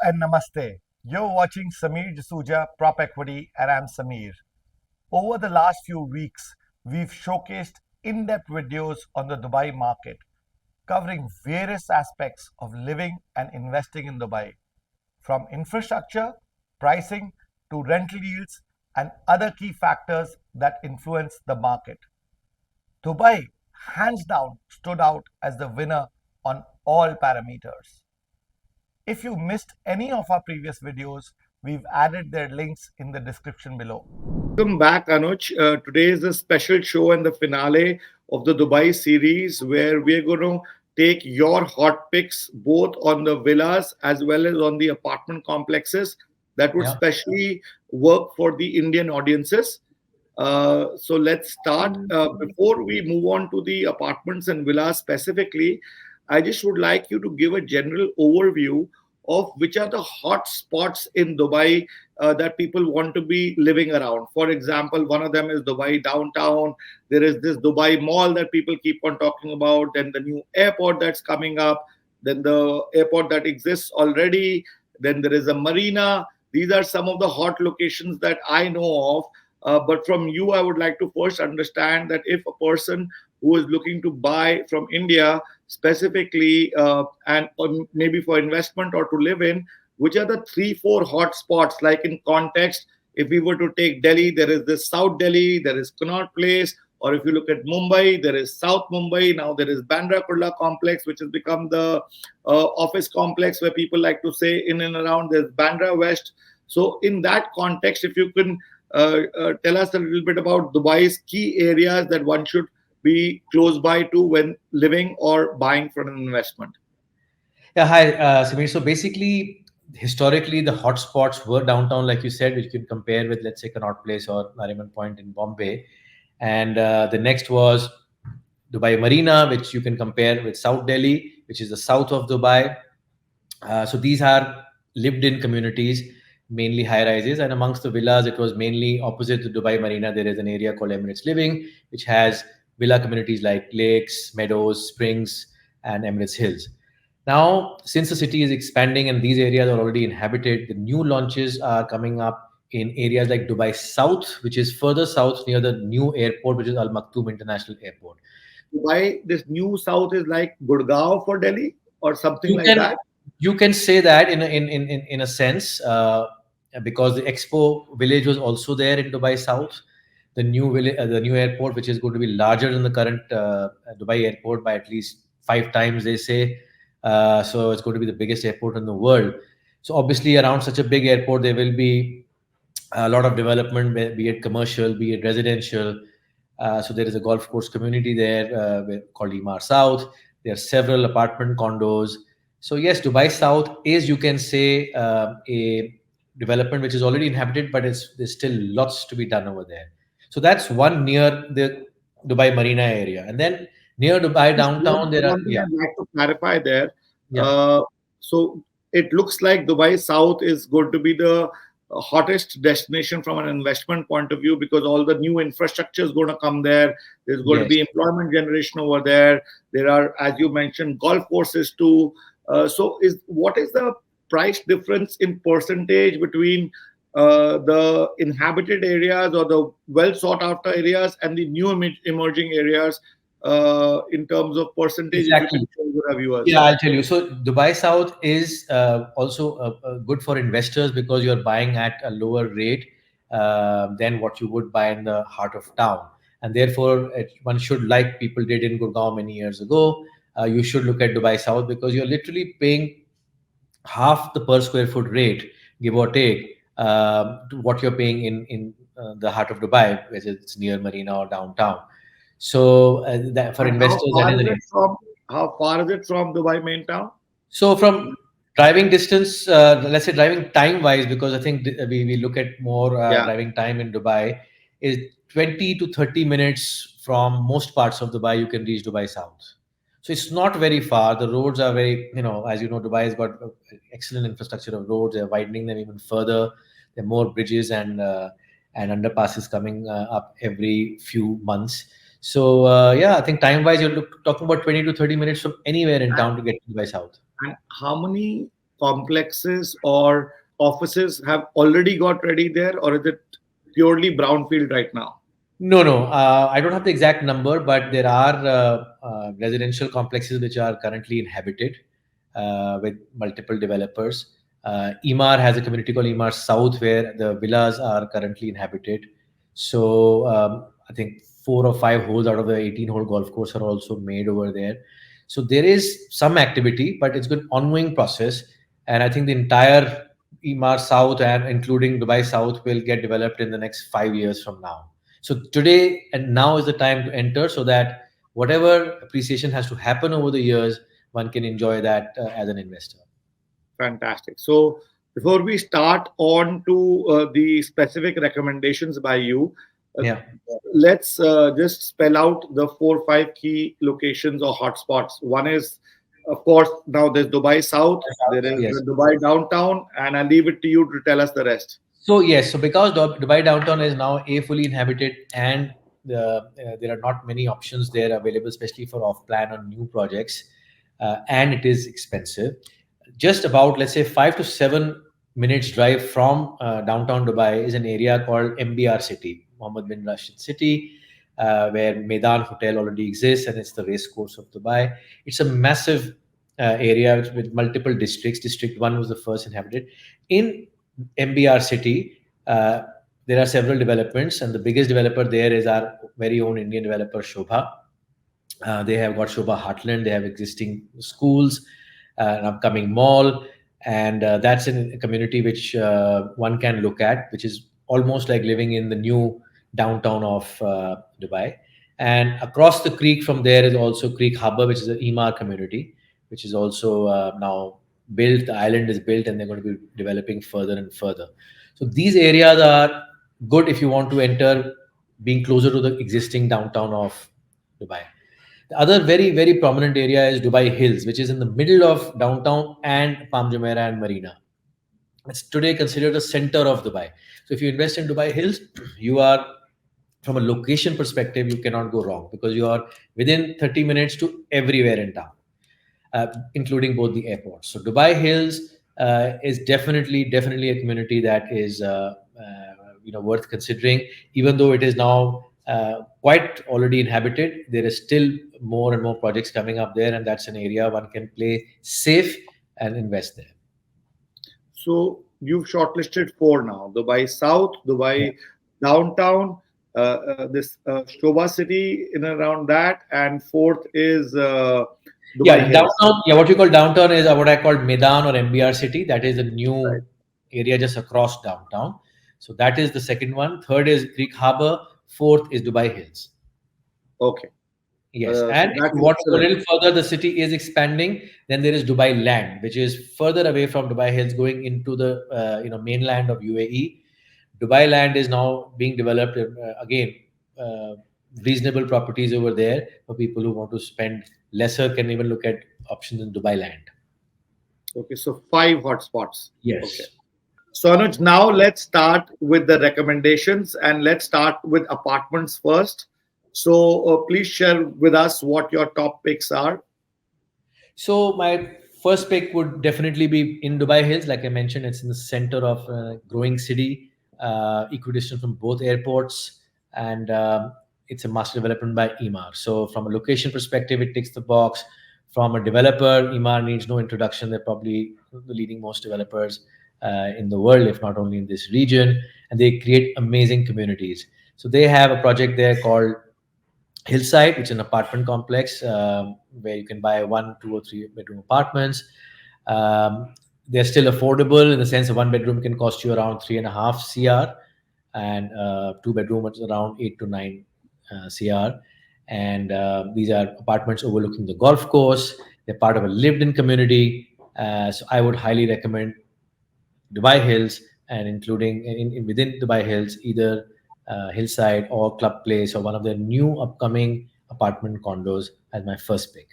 and namaste. You're watching Jasuja-PropEquity and I'm Samir. Over the last few weeks, we've showcased in-depth videos on the Dubai market, covering various aspects of living and investing in Dubai, from infrastructure, pricing, to rental yields and other key factors that influence the market. Dubai, hands down, stood out as the winner on all parameters. If you missed any of our previous videos, we've added their links in the description below. Welcome back, Anuj. Today is a special show and the finale of the Dubai series where we're going to take your hot picks both on the villas as well as on the apartment complexes that would Yeah. specially work for the Indian audiences. So let's start. Before we move on to the apartments and villas specifically, I just would like you to give a general overview of which are the hot spots in Dubai that people want to be living around. For example, one of them is Dubai downtown. There is this Dubai mall that people keep on talking about. Then the new airport that's coming up. Then the airport that exists already. Then there is a marina. These are some of the hot locations that I know of. But from you, I would like to first understand that if a person who is looking to buy from India specifically and maybe for investment or to live in, which are the 3, 4 hot spots? Like in context, if we were to take Delhi, there is this South Delhi, there is Connaught Place, or if you look at Mumbai, there is South Mumbai. Now there is Bandra Kurla complex, which has become the office complex where people like to say in and around. There's Bandra West. So in that context, if you can tell us a little bit about Dubai's key areas that one should be close by to when living or buying for an investment. Yeah, hi, Samir. So basically, historically, the hotspots were downtown, like you said, which you can compare with, let's say, Connaught Place or Nariman Point in Bombay. And the next was Dubai Marina, which you can compare with South Delhi, which is the south of Dubai. So these are lived-in communities, mainly high-rises. And amongst the villas, it was mainly opposite to Dubai Marina. There is an area called Emirates Living, which has villa communities like Lakes, Meadows, Springs, and Emirates Hills. Now, since the city is expanding and these areas are already inhabited, the new launches are coming up in areas like Dubai South, which is further south near the new airport, which is Al Maktoum International Airport. Dubai, this new south is like Gurgaon for Delhi or something You like can that? you can say that in a sense, because the Expo Village was also there in Dubai South. The new airport, which is going to be larger than the current Dubai airport by at least 5 times, they say. So it's going to be the biggest airport in the world. So obviously, around such a big airport, there will be a lot of development, be it commercial, be it residential. So there is a golf course community there called Emaar South. There are several apartment condos. So yes, Dubai South is, you can say, a development which is already inhabited, but there's still lots to be done over there. So that's one near the Dubai Marina area, and then near Dubai Just downtown there are, one thing yeah, I'd like to clarify there. yeah. So it looks like Dubai South is going to be the hottest destination from an investment point of view because all the new infrastructure is going to come there. There's going to Yes. be employment generation over there. There are, as you mentioned, golf courses too. So what is the price difference in percentage between the inhabited areas or the well sought after areas and the new emerging areas in terms of percentage, if you can Exactly. share your viewers? Yeah, I'll tell you. So Dubai South is also good for investors because you're buying at a lower rate than what you would buy in the heart of town, and therefore one should, like people did in Gurgaon many years ago, you should look at Dubai South because you're literally paying half the per square foot rate, give or take, to what you're paying in the heart of Dubai, which is near Marina or downtown. So that for And how investors, that far is is an. it from Dubai main town? So from driving distance, let's say driving time wise, because I think we look at more Yeah. driving time in Dubai, is 20 to 30 minutes from most parts of Dubai. You can reach Dubai South. So it's not very far. The roads are very, as you know, Dubai has got excellent infrastructure of roads. They're widening them even further. There are more bridges and underpasses coming up every few months. So yeah, I think time wise, talking about 20 to 30 minutes from anywhere in town to get to Dubai South. And how many complexes or offices have already got ready there, or is it purely brownfield right now? No, no. I don't have the exact number, but there are residential complexes which are currently inhabited with multiple developers. Emar has a community called Emar South where the villas are currently inhabited. So I think 4 or 5 holes out of the 18-hole golf course are also made over there. So there is some activity, but it's an ongoing process. And I think the entire Emar South and including Dubai South will get developed in the next 5 years from now. So today and now is the time to enter so that whatever appreciation has to happen over the years, one can enjoy that as an investor. Fantastic. So before we start on to the specific recommendations by you, Yeah. let's just spell out the 4 or 5 key locations or hotspots. One is, of course, now there's Dubai South, there is Yes. the Dubai Downtown, and I leave it to you to tell us the rest. So yes, so because Dubai downtown is now fully inhabited and there are not many options there available, especially for off plan or new projects, and it is expensive. Just about let's say 5 to 7 minutes drive from downtown Dubai is an area called MBR City, Mohammed bin Rashid City, where Maidan Hotel already exists and it's the race course of Dubai. It's a massive area with multiple districts. District 1 was the first inhabited. In MBR City, there are several developments, and the biggest developer there is our very own Indian developer Shobha. They have got Shobha Heartland. They have existing schools, an upcoming mall, and that's in a community which one can look at, which is almost like living in the new downtown of Dubai. And across the creek from there is also Creek Harbor, which is an Emar community, which is also now built. The island is built, and they're going to be developing further and further. So these areas are good if you want to enter, being closer to the existing downtown of Dubai. The other very, very prominent area is Dubai Hills, which is in the middle of downtown and Palm Jumeirah and Marina. It's today considered the center of Dubai. So if you invest in Dubai Hills, you are, from a location perspective, you cannot go wrong because you are within 30 minutes to everywhere in town, including both the airports. So Dubai Hills is definitely a community that is worth considering. Even though it is now quite already inhabited, there is still more and more projects coming up there, and that's an area one can play safe and invest there. So you've shortlisted 4 now: Dubai South, Dubai Downtown, this Shobha City in around that, and fourth is Dubai Hills. Downtown. Yeah, what you call downtown is what I call Medan or MBR City. That is a new area just across downtown. So that is the second one. Third is Creek Harbor. Fourth is Dubai Hills. Okay. Yes, and if you want to go a little further, the city is expanding. Then there is Dubai Land, which is further away from Dubai Hills, going into the mainland of UAE. Dubai Land is now being developed again. Reasonable properties over there for people who want to spend lesser can even look at options in Dubai Land. Okay, so 5 hotspots. Yes. Okay. So Anuj, now let's start with the recommendations, and let's start with apartments first. So please share with us what your top picks are. So my first pick would definitely be in Dubai Hills. Like I mentioned, it's in the center of a growing city, equidistant from both airports, and it's a master development by Emar. So from a location perspective, it ticks the box. From a developer, Emar needs no introduction. They're probably the leading most developers in the world, if not only in this region, and they create amazing communities. So they have a project there called Hillside, which is an apartment complex where you can buy 1, 2, or 3 bedroom apartments. They're still affordable in the sense of 1 bedroom can cost you around 3.5 CR, and 2 bedroom is around 8 to 9 CR. And these are apartments overlooking the golf course. They're part of a lived-in community. So I would highly recommend Dubai Hills, and including within Dubai Hills, either Hillside or Club Place or one of their new upcoming apartment condos as my first pick.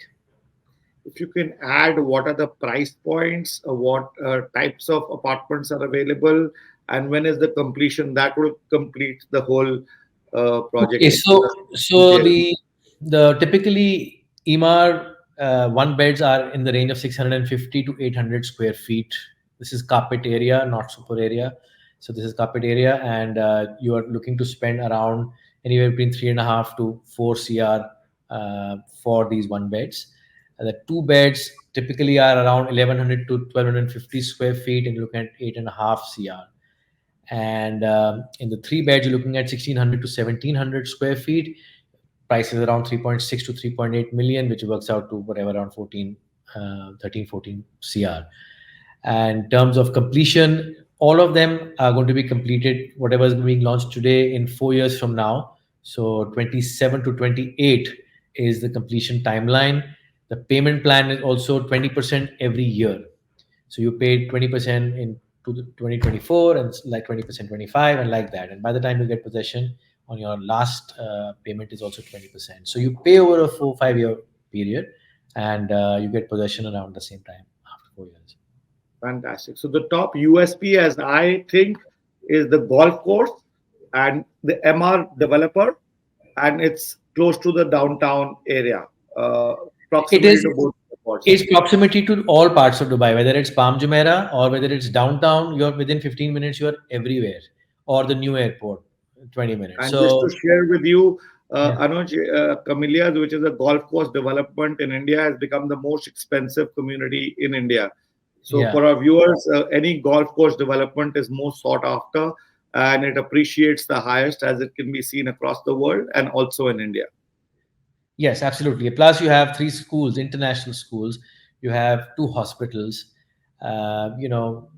If you can add what are the price points, what types of apartments are available, and when is the completion, that will complete the whole project. Okay, so the typically Emar one beds are in the range of 650 to 800 square feet. This is carpet area, not super area. So this is carpet area, and you are looking to spend around anywhere between 3.5 to 4 CR for these one beds. The two beds typically are around 1100 to 1250 square feet, and you're looking at 8.5 CR. And in the three beds, you're looking at 1600 to 1700 square feet. Price is around 3.6 to 3.8 million, which works out to whatever, around 14 CR. And in terms of completion, all of them are going to be completed, whatever is being launched today, in 4 years from now. So 27 to 28 is the completion timeline. The payment plan is also 20% every year. So you paid 20% in 2024 and like 20% 25 and like that. And by the time you get possession, on your last payment is also 20%. So you pay over a 4-5 year period, and you get possession around the same time after 4 years. Fantastic. So the top USP, as I think, is the golf course and the MR developer, and it's close to the downtown area. It Proximity is to both the ports. It's proximity to all parts of Dubai, whether it's Palm Jumeirah or whether it's downtown. You're within 15 minutes. You're everywhere, or the new airport, 20 minutes. And just to So share with you, yeah, Anuj, Camellias, which is a golf course development in India, has become the most expensive community in India. So yeah. for our viewers, any golf course development is most sought after, and it appreciates the highest as it can be seen across the world and also in India. Yes, absolutely. Plus, you have three schools, international schools. You have two hospitals. You know,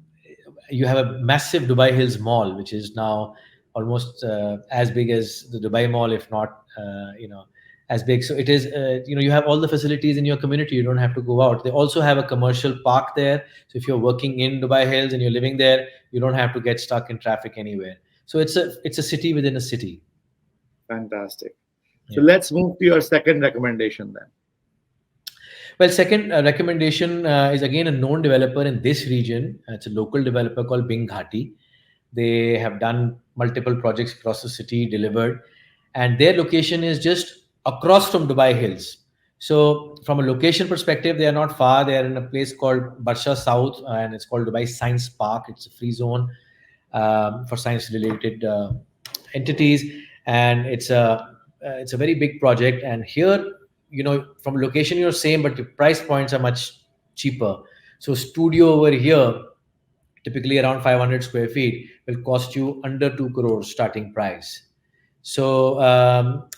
you have a massive Dubai Hills Mall, which is now almost as big as the Dubai Mall, if not, as big. So it is. You have all the facilities in your community. You don't have to go out. They also have a commercial park there. So if you're working in Dubai Hills and you're living there, you don't have to get stuck in traffic anywhere. So it's a city within a city. Fantastic. So Yeah. let's move to your second recommendation then. Well, second recommendation is again a known developer in this region. It's a local developer called Bing Ghati. They have done multiple projects across the city, delivered, and their location is just across from Dubai Hills. So, from a location perspective, they are not far. They are in a place called Barsha South, and it's called Dubai Science Park. It's a free zone for science-related entities, and it's a very big project. And here, from location you're same, but the price points are much cheaper. So studio over here, typically around 500 square feet, will cost you under 2 crores starting price. So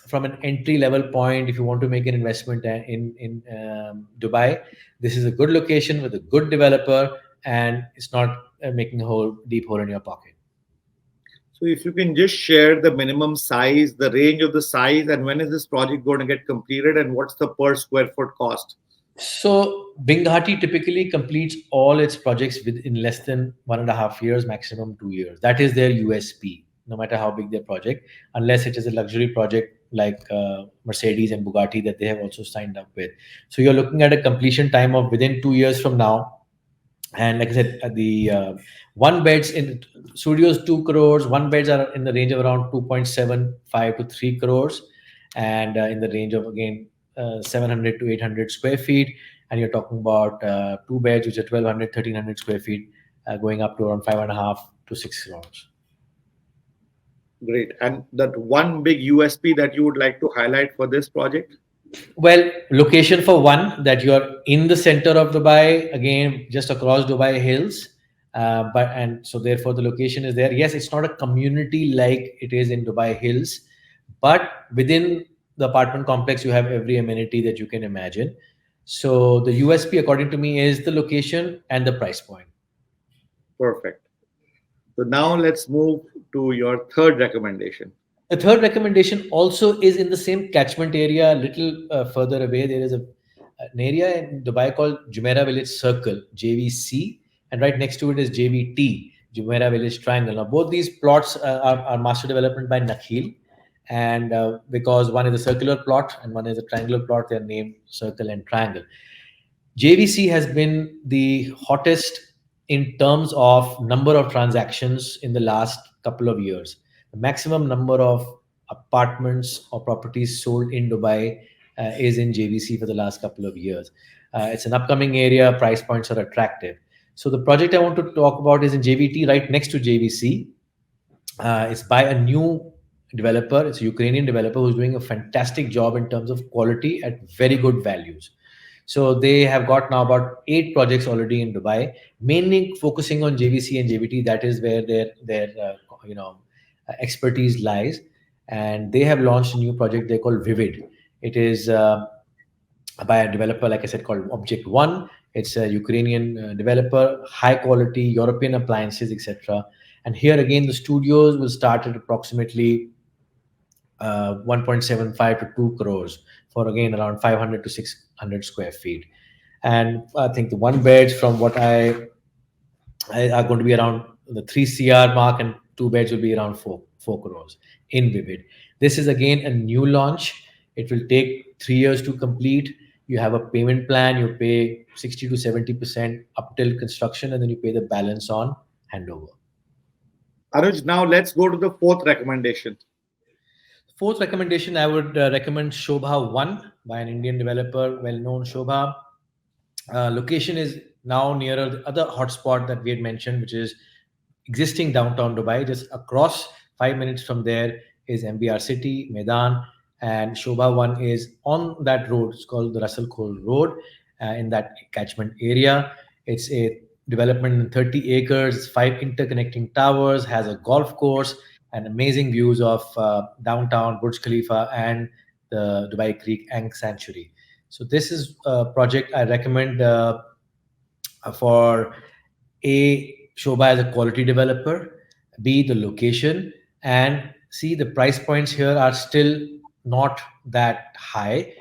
from an entry level point, if you want to make an investment in Dubai, this is a good location with a good developer, and it's not making a deep hole in your pocket. So if you can just share the minimum size, the range of the size, and when is this project going to get completed, and what's the per square foot cost? So Binghati typically completes all its projects within less than 1.5 years, maximum 2 years. That is their USP, no matter how big their project, unless it is a luxury project like Mercedes and Bugatti that they have also signed up with. So you're looking at a completion time of within 2 years from now. And like I said, the one beds in studios 2 crores, one beds are in the range of around 2.75 to 3 crores, and in the range of again 700 to 800 square feet. And you're talking about two beds which are 1200, 1300 square feet, going up to around 5.5 to 6 crores. Great. And that one big USP that you would like to highlight for this project? Well, location for one, that you're in the center of Dubai, again, just across Dubai Hills. And so therefore the location is there. Yes, it's not a community like it is in Dubai Hills, but within the apartment complex, you have every amenity that you can imagine. So the USP, according to me, is the location and the price point. Perfect. So now let's move to your third recommendation. The third recommendation also is in the same catchment area, a little further away. There is an area in Dubai called Jumeirah Village Circle, JVC, and right next to it is JVT, Jumeirah Village Triangle. Now, both these plots are master development by Nakhil, and because one is a circular plot and one is a triangular plot, they are named Circle and Triangle. JVC has been the hottest in terms of number of transactions in the last couple of years. The maximum number of apartments or properties sold in Dubai is in JVC for the last couple of years. It's an upcoming area. Price points are attractive. So the project I want to talk about is in JVT, right next to JVC. It's by a new developer. It's a Ukrainian developer who's doing a fantastic job in terms of quality at very good values. So they have got now about 8 projects already in Dubai, mainly focusing on JVC and JVT. That is where their expertise lies. And they have launched a new project they call Vivid. It is by a developer, like I said, called Object One. It's a Ukrainian developer, high quality European appliances, etc. And here again, the studios will start at approximately 1.75 to 2 crores for again around 500 to 600 square feet. And I think the one beds from what I are going to be around the 3 CR mark, and 2 beds will be around 4 crores in Vivid. This is again a new launch. It will take 3 years to complete. You have a payment plan. You pay 60 to 70% up till construction, and then you pay the balance on handover. Anuj, now let's go to the fourth recommendation. Fourth recommendation, I would recommend Shobha 1 by an Indian developer, well-known Shobha. Location is now nearer the other hotspot that we had mentioned, which is existing downtown Dubai. Just across 5 minutes from there is MBR City, Medan, and Shobha 1 is on that road. It's called the Ras Al Khaimah Road in that catchment area. It's a development in 30 acres, 5 interconnecting towers, has a golf course, and amazing views of downtown Burj Khalifa and the Dubai Creek Ankh Sanctuary. So this is a project I recommend for A, Shobha as a quality developer, B, the location, and C, the price points here are still not that high.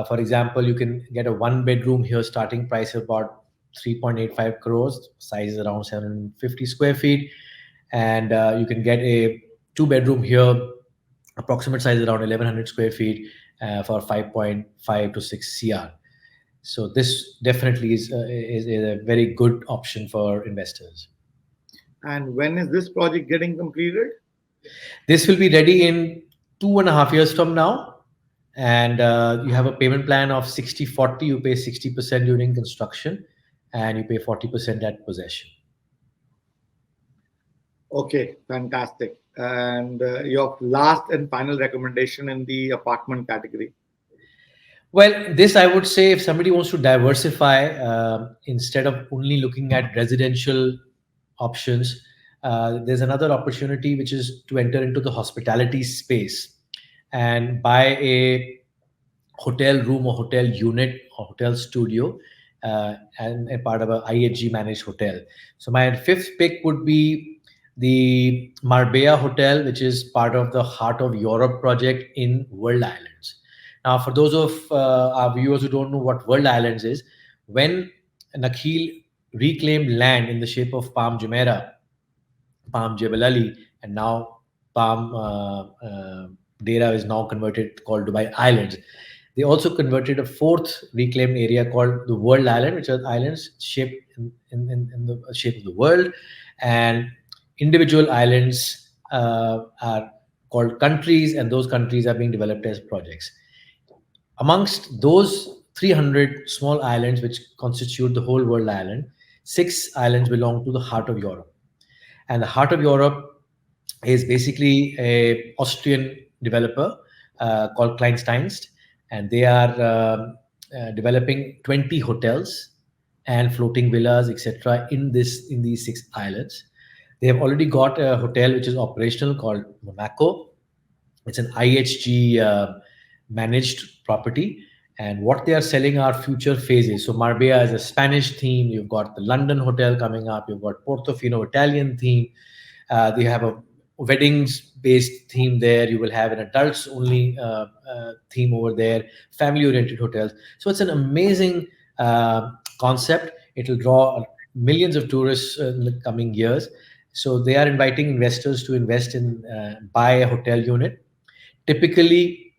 For example, you can get a 1 bedroom here, starting price of about 3.85 crores, size is around 750 square feet. And you can get a 2 bedroom here, approximate size around 1100 square feet for 5.5 to 6 CR. So this definitely is a very good option for investors. And when is this project getting completed? This will be ready in 2.5 years from now. And you have a payment plan of 60-40. You pay 60% during construction and you pay 40% at possession. Okay, fantastic. And your last and final recommendation in the apartment category? Well, this I would say, if somebody wants to diversify, instead of only looking at residential options, there's another opportunity, which is to enter into the hospitality space and buy a hotel room or hotel unit or hotel studio and a part of a IHG managed hotel. So my fifth pick would be the Marbella Hotel, which is part of the Heart of Europe project in World Islands. Now, for those of our viewers who don't know what World Islands is, when Nakheel reclaimed land in the shape of Palm Jumeirah, Palm Jebel Ali, and now Palm Dera is now converted, called Dubai Islands. They also converted a fourth reclaimed area called the World Island, which are islands shaped in the shape of the world, and individual islands are called countries, and those countries are being developed as projects. Amongst those 300 small islands which constitute the whole World Island, 6 islands belong to the Heart of Europe. And the Heart of Europe is basically a Austrian developer called Kleinsteinst, and they are developing 20 hotels and floating villas, etc. in these 6 islands. They have already got a hotel which is operational called Monaco. It's an IHG managed property, and what they are selling are future phases. So Marbella is a Spanish theme. You've got the London hotel coming up. You've got Portofino Italian theme. They have a weddings-based theme there. You will have an adults-only theme over there. Family-oriented hotels. So it's an amazing concept. It will draw millions of tourists in the coming years. So they are inviting investors to invest in buy a hotel unit. Typically,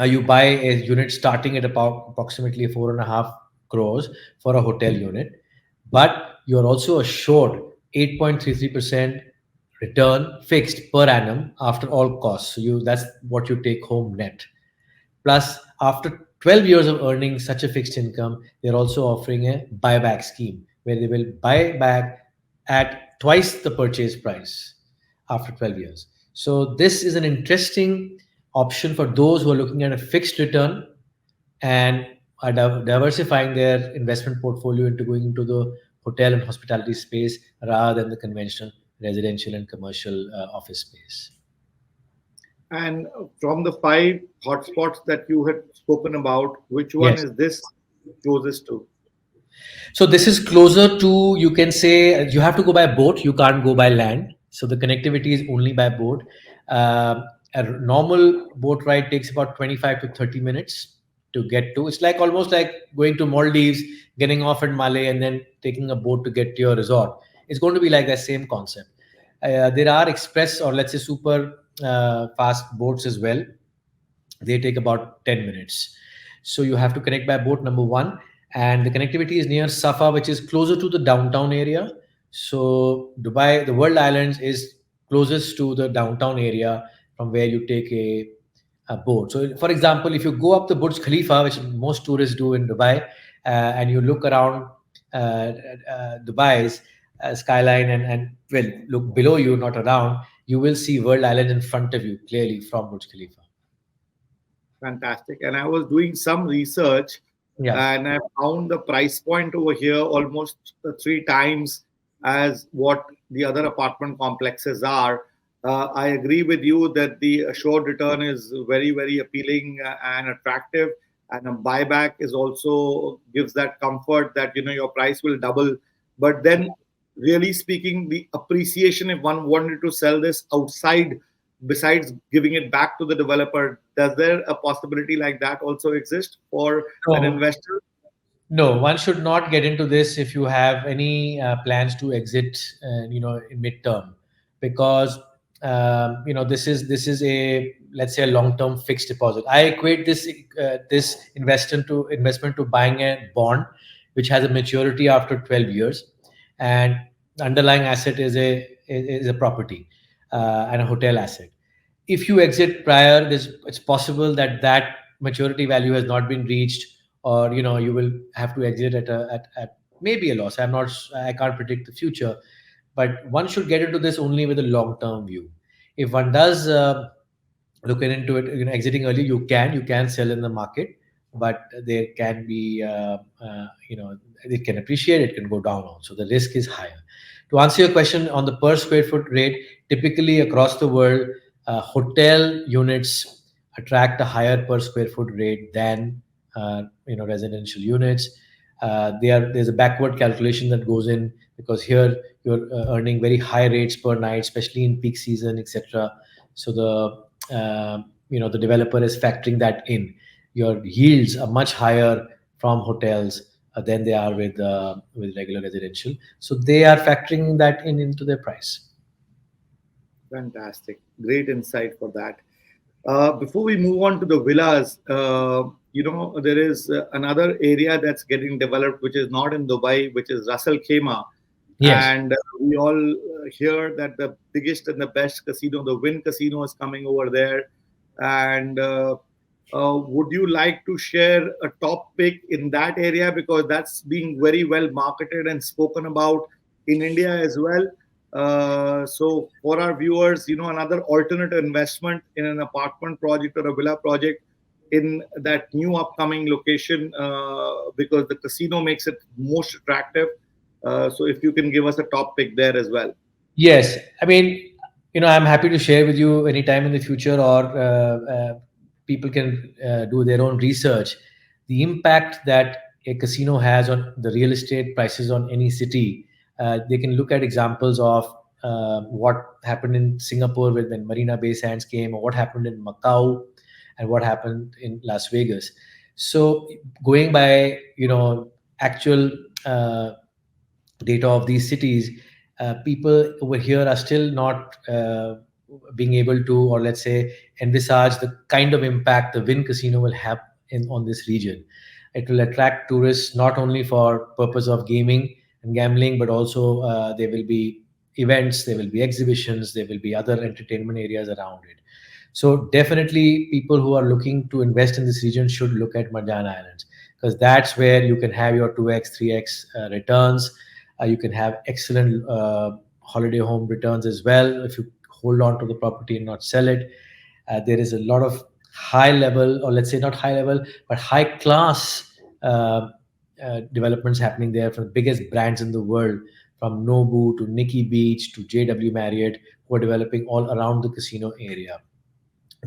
you buy a unit starting at about approximately 4.5 crores for a hotel unit, but you're also assured 8.33% return fixed per annum after all costs. So that's what you take home net. Plus, after 12 years of earning such a fixed income, they're also offering a buyback scheme where they will buy back at twice the purchase price after 12 years. So, this is an interesting option for those who are looking at a fixed return and are diversifying their investment portfolio into going into the hotel and hospitality space rather than the conventional residential and commercial office space. And from the five hotspots that you had spoken about, which one Yes. is this closest to? So this is closer to, you can say, you have to go by boat. You can't go by land. So the connectivity is only by boat. A normal boat ride takes about 25 to 30 minutes to get to. It's like almost like going to Maldives, getting off at Malé, and then taking a boat to get to your resort. It's going to be like that same concept. There are express or let's say super fast boats as well. They take about 10 minutes. So you have to connect by boat, number one. And the connectivity is near Safa, which is closer to the downtown area. So Dubai, the World Islands is closest to the downtown area from where you take a boat. So for example, if you go up the Burj Khalifa, which most tourists do in Dubai, and you look around Dubai's skyline and well, look below you, not around, you will see World Island in front of you clearly from Burj Khalifa. Fantastic. And I was doing some research Yeah. and I found the price point over here almost three times as what the other apartment complexes are. I agree with you that the assured return is very, very appealing and attractive. And a buyback is also gives that comfort that your price will double. But then, really speaking, the appreciation if one wanted to sell this outside, besides giving it back to the developer, does there a possibility like that also exist for an No, investor? no, one should not get into this if you have any plans to exit, in midterm, because this is a, let's say, a long-term fixed deposit. I equate this investment to buying a bond, which has a maturity after 12 years, and the underlying asset is a property and a hotel asset. If you exit prior, it's possible that that maturity value has not been reached, or you will have to exit at maybe a loss. I can't predict the future, but one should get into this only with a long term view. If one does looking into it, exiting early, you can sell in the market, but there can be it can appreciate, it can go down also. The risk is higher. To answer your question on the per square foot rate, typically across the world, hotel units attract a higher per square foot rate than residential units. There's a backward calculation that goes in, because here you're earning very high rates per night, especially in peak season, etc. So the developer is factoring that in. Your yields are much higher from hotels than they are with regular residential. So they are factoring that into their price. Fantastic. Great insight for that. Before we move on to the villas, there is another area that's getting developed, which is not in Dubai, which is Ras Al Khaimah. Yes. And we all hear that the biggest and the best casino, the Win Casino, is coming over there. And would you like to share a top pick in that area? Because that's being very well marketed and spoken about in India as well. So for our viewers, another alternate investment in an apartment project or a villa project in that new upcoming location, because the casino makes it most attractive. So if you can give us a top pick there as well. Yes, I mean, I'm happy to share with you anytime in the future, or people can do their own research. The impact that a casino has on the real estate prices on any city, they can look at examples of what happened in Singapore when Marina Bay Sands came, or what happened in Macau, and what happened in Las Vegas. So going by actual data of these cities, people over here are still not being able to, or let's say, envisage the kind of impact the Win Casino will have on this region. It will attract tourists not only for purpose of gaming and gambling, but also there will be events, there will be exhibitions, there will be other entertainment areas around it. So definitely people who are looking to invest in this region should look at Marjan Islands, because that's where you can have your 2x, 3x returns. You can have excellent holiday home returns as well if you hold on to the property and not sell it. There is a lot of high level, or let's say not high level, but high class developments happening there from the biggest brands in the world, from Nobu to Nikki Beach to JW Marriott, who are developing all around the casino area.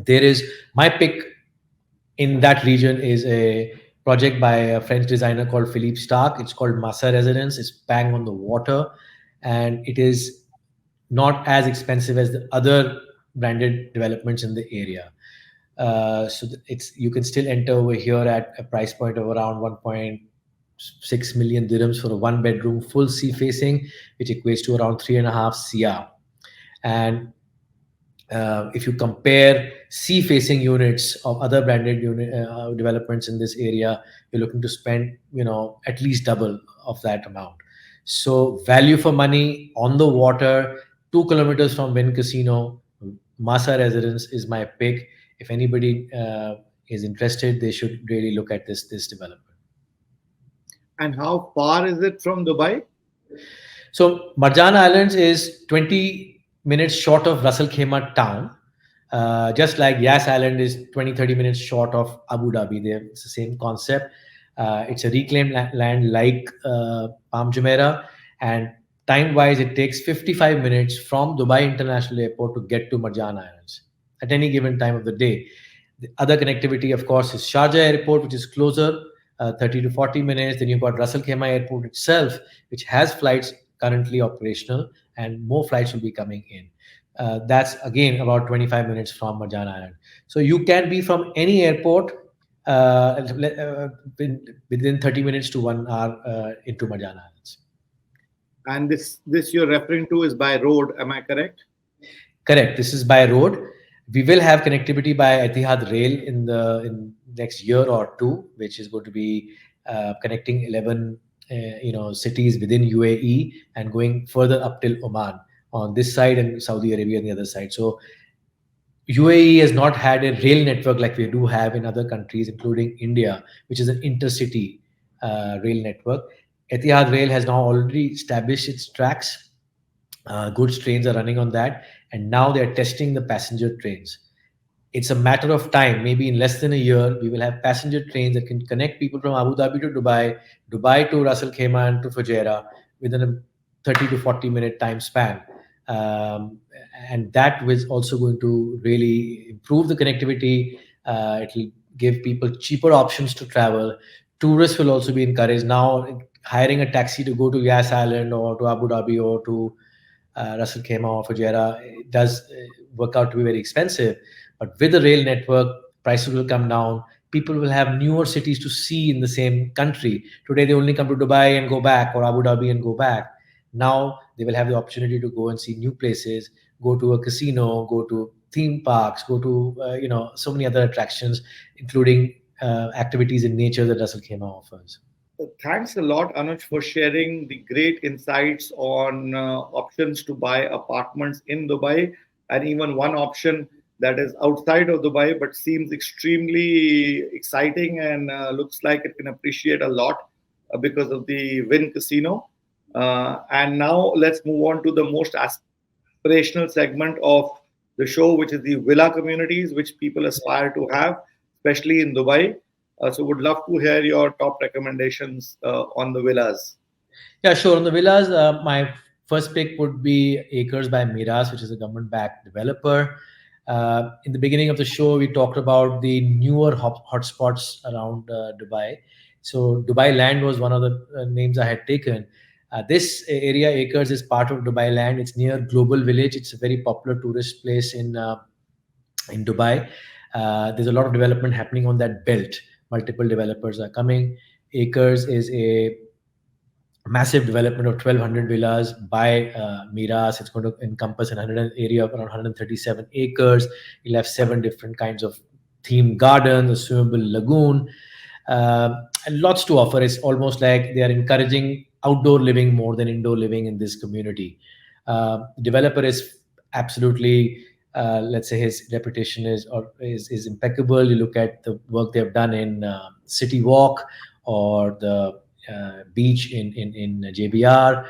There is my pick in that region is a project by a French designer called Philippe Starck. It's called Massa Residence. It's bang on the water, and it is not as expensive as the other branded developments in the area. It's you can still enter over here at a price point of around 1.6 million dirhams for a one bedroom full sea facing, which equates to around 3.5 CR. And if you compare sea facing units of other branded developments in this area, you're looking to spend at least double of that amount. So value for money on the water, 2 kilometers from Wynn Casino. Massa Residence is my pick. If anybody is interested, they should really look at this development. And how far is it from Dubai? So Marjan Islands is 20 minutes short of Ras Al Khaimah town. Just like Yas Island is 20-30 minutes short of Abu Dhabi. It's the same concept. It's a reclaimed land like Palm Jumeirah, and time-wise, it takes 55 minutes from Dubai International Airport to get to Marjan Islands at any given time of the day. The other connectivity, of course, is Sharjah Airport, which is closer, 30 to 40 minutes. Then you've got Ras Al Khaimah Airport itself, which has flights currently operational, and more flights will be coming in. That's again about 25 minutes from Marjan Island. So you can be from any airport within 30 minutes to 1 hour into Marjan Islands. And this you're referring to is by road, am I correct? Correct. This is by road. We will have connectivity by Etihad Rail in next year or two, which is going to be connecting 11 cities within UAE and going further up till Oman on this side and Saudi Arabia on the other side. So UAE has not had a rail network like we do have in other countries, including India, which is an intercity rail network. Etihad Rail has now already established its tracks. Goods trains are running on that, and now they are testing the passenger trains. It's a matter of time. Maybe in less than a year, we will have passenger trains that can connect people from Abu Dhabi to Dubai, Dubai to Ras Al Khaimah and to Fujairah within a 30 to 40-minute time span. And that is also going to really improve the connectivity. It will give people cheaper options to travel. Tourists will also be encouraged. Now, hiring a taxi to go to Yas Island or to Abu Dhabi or to Ras Al Khaimah or Fujairah, it does work out to be very expensive. But with the rail network, prices will come down. People will have newer cities to see in the same country. Today, they only come to Dubai and go back, or Abu Dhabi and go back. Now, they will have the opportunity to go and see new places, go to a casino, go to theme parks, go to so many other attractions, including activities in nature that Ras Al Khaimah offers. Thanks a lot, Anuj, for sharing the great insights on options to buy apartments in Dubai, and even one option that is outside of Dubai but seems extremely exciting and looks like it can appreciate a lot because of the Wynn Casino. And now let's move on to the most aspirational segment of the show, which is the villa communities, which people aspire to have, especially in Dubai. So would love to hear your top recommendations on the villas. Yeah, sure. On the villas, my first pick would be Acres by Miras, which is a government-backed developer. In the beginning of the show, we talked about the newer hotspots around Dubai. So Dubai Land was one of the names I had taken. This area, Acres, is part of Dubai Land. It's near Global Village. It's a very popular tourist place in Dubai. There's a lot of development happening on that belt. Multiple developers are coming. Acres is a massive development of 1,200 villas by Miras. It's going to encompass an area of around 137 acres. You'll have 7 different kinds of themed gardens, a swimmable lagoon, and lots to offer. It's almost like they are encouraging outdoor living more than indoor living in this community. The developer is absolutely let's say his reputation is impeccable. You look at the work they've done in City Walk or the beach in JBR,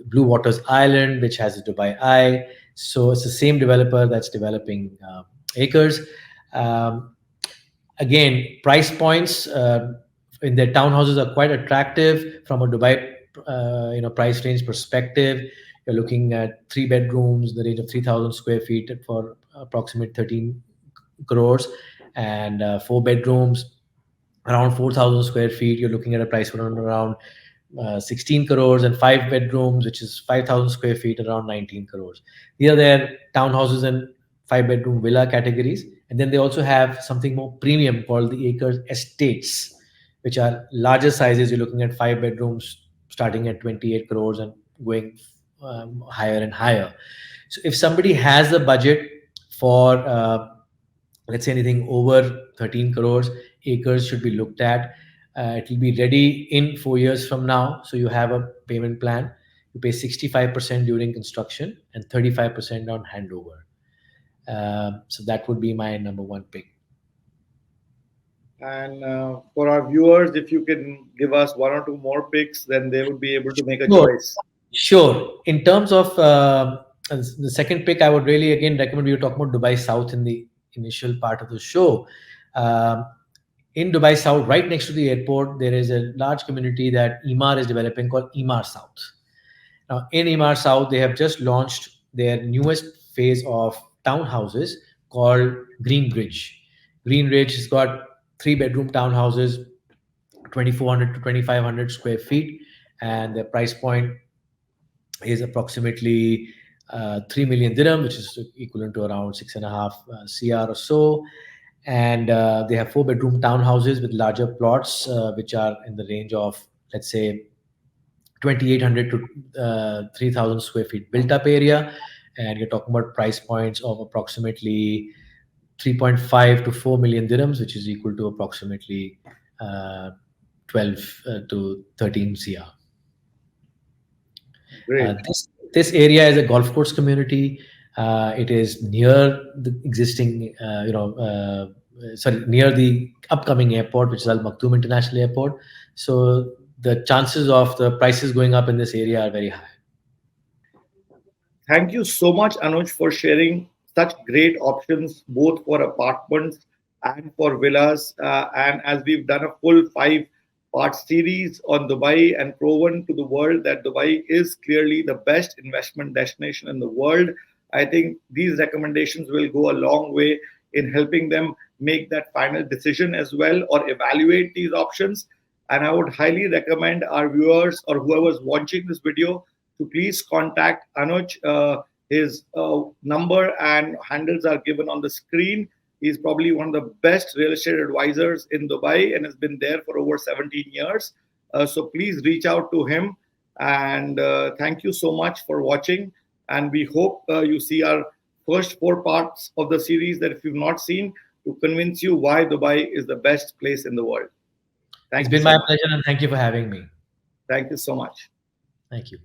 Blue Waters Island, which has a Dubai Eye. So it's the same developer that's developing acres. Again, price points in their townhouses are quite attractive from a Dubai price range perspective. You're looking at 3 bedrooms, the range of 3,000 square feet for approximate 13 crores, and 4 bedrooms around 4,000 square feet. You're looking at a price around 16 crores, and 5 bedrooms, which is 5,000 square feet, around 19 crores. These are their townhouses and 5 bedroom villa categories. And then they also have something more premium called the acres estates, which are larger sizes. You're looking at 5 bedrooms starting at 28 crores and going higher and higher. So if somebody has a budget for let's say anything over 13 crores, acres should be looked at. It will be ready in 4 years from now. So you have a payment plan. You pay 65% during construction and 35% on handover. So that would be my number one pick. And for our viewers, if you can give us one or two more picks, then they would be able to make a Sure. choice. Sure. In terms of the second pick, I would really again recommend you talk about Dubai South in the initial part of the show. In Dubai South, right next to the airport, there is a large community that Emaar is developing called Emaar South. Now, in Emaar South, they have just launched their newest phase of townhouses called Green Ridge. Green Ridge has got 3 bedroom townhouses, 2,400 to 2,500 square feet, and the price point is approximately 3 million dirham, which is equivalent to around 6.5 CR or so. And they have 4 bedroom townhouses with larger plots, which are in the range of, let's say, 2,800 to 3,000 square feet built up area. And you're talking about price points of approximately 3.5 to 4 million dirhams, which is equal to approximately 12 to 13 CR. Great. This area is a golf course community. It is near the existing, near the upcoming airport, which is Al Maktoum International Airport. So the chances of the prices going up in this area are very high. Thank you so much, Anuj, for sharing such great options, both for apartments and for villas. And as we've done a full 5-part series on Dubai and proven to the world that Dubai is clearly the best investment destination in the world, I think these recommendations will go a long way in helping them make that final decision as well, or evaluate these options. And I would highly recommend our viewers or whoever's watching this video to please contact Anuj. His number and handles are given on the screen. He's probably one of the best real estate advisors in Dubai and has been there for over 17 years. So please reach out to him. And thank you so much for watching. And we hope you see our first 4 parts of the series that if you've not seen, to convince you why Dubai is the best place in the world. It's been my pleasure, and thank you for having me. Thank you so much. Thank you.